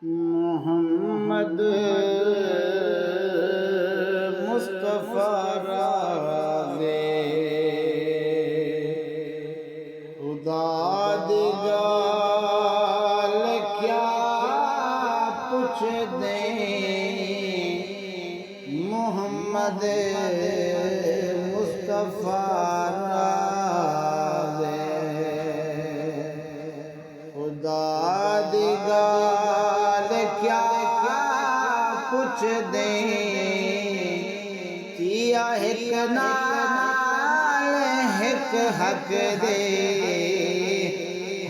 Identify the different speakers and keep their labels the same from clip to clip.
Speaker 1: محمد مصطفیٰ راغے خدا دی گال کیا پوچھ دیں محمد مصطفیٰ راغے خدا دی گال کیا پوچھ دیں کیا ایک نال ایک حق دے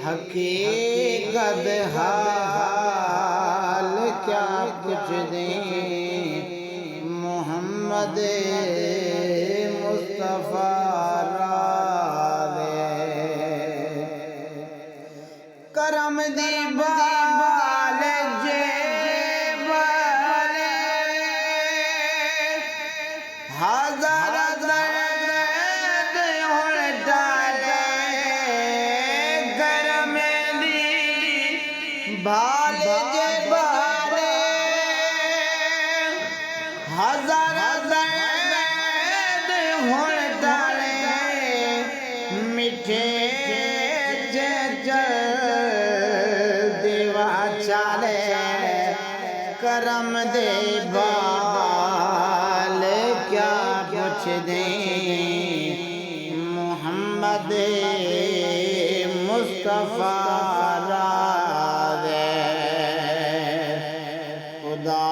Speaker 1: حقیقت حال کیا پوچھ دیں محمد مصطفیٰ راغے کرم دی بال جیب ہزار درد ہن ڈالے کرم دی بال جیب ہزار درد ہن ڈالے میٹھے چالے کرم دے بال کیا پوچھ دیں محمد مصطفیٰ راغے خدا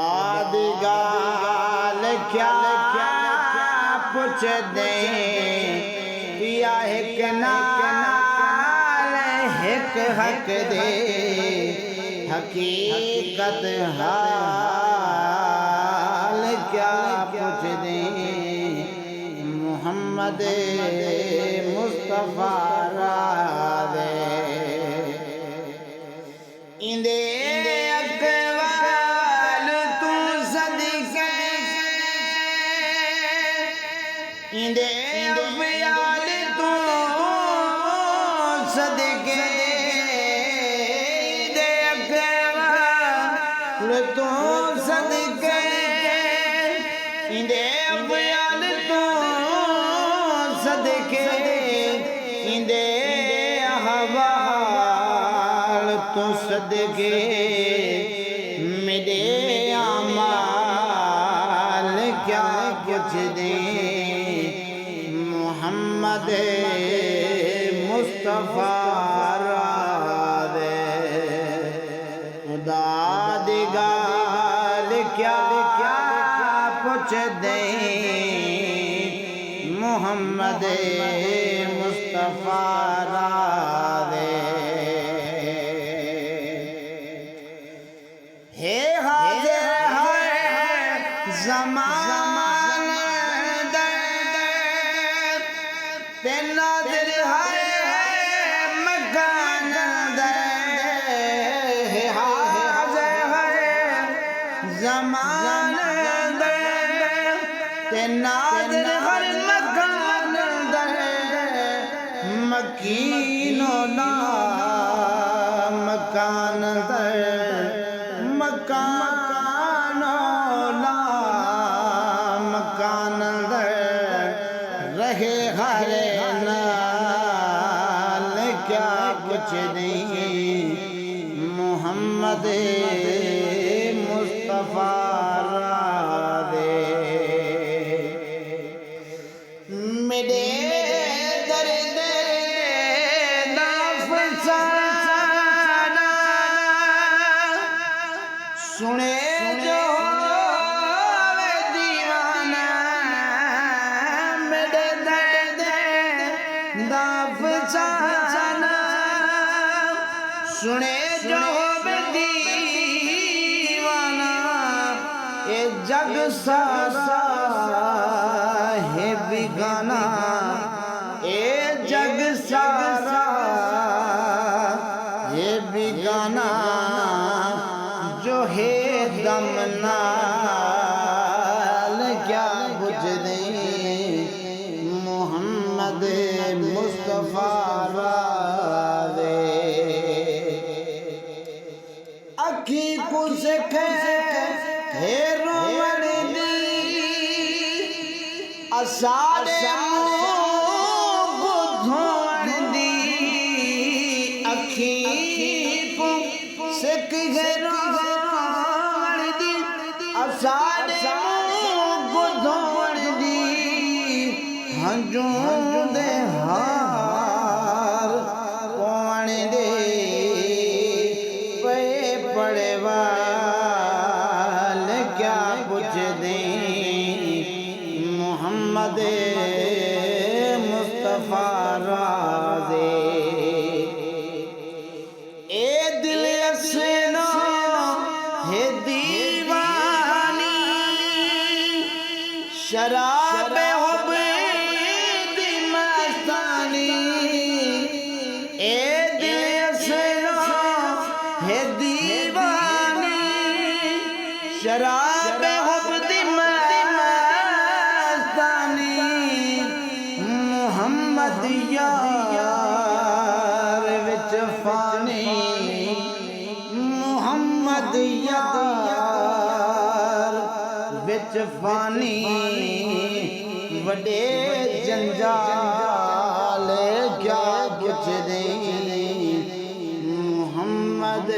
Speaker 1: دی گال کیا پوچھ دیں پیا ایک نال ایک حق دے حقیقت حال کیا پوچھ دیں محمد مصطفیٰ راغے اندے اقوال تو صدقے اندے افعال تو صدقے تو صدقے اندے افعال تو صدقے اندے احوال تو صدقے میرے اعمال کیا پوچھ دیں محمد مصطفیٰ راغے خدا دی گال کیا پوچھ دیں محمد مصطفیٰ راغے ہے حاضر ہے زمان در تے ناظر ہے مکان در ہے زمان در تے ناظر ہر مکان در مکین لا مکان در مکان لا مکان در رہے ہر نال کیا پوچھ دیں محمد مصطفیٰ راغے میرے درد افسانہ سنے جو دیوانہ میرے درد افسانہ سنے جو جگ سارا ہے بیگانہ اے جگ سارا ہے بیگانہ جو ہے دم نال کیا بجھ دیں محمد مصطفیٰ راغے اکھی کو سکھے ہیرو وردی اساڑے بدھو وردی اکھی کو سکھے ہیرو وردی اساڑے بدھو وردی ہنجوں دے ہار پوان دے پے پڑے وال کیا پوچھ دیں محمد مصطفیٰ رازے اے دل اسنا ہے دیوانی شراب حب دی مستانی اے دل اسنا ہے دیوانی شراب حب دی مستانی محمد یار وچ فانی محمد یار وچ فانی وڈے جنجال کیا پوچھ دیں محمد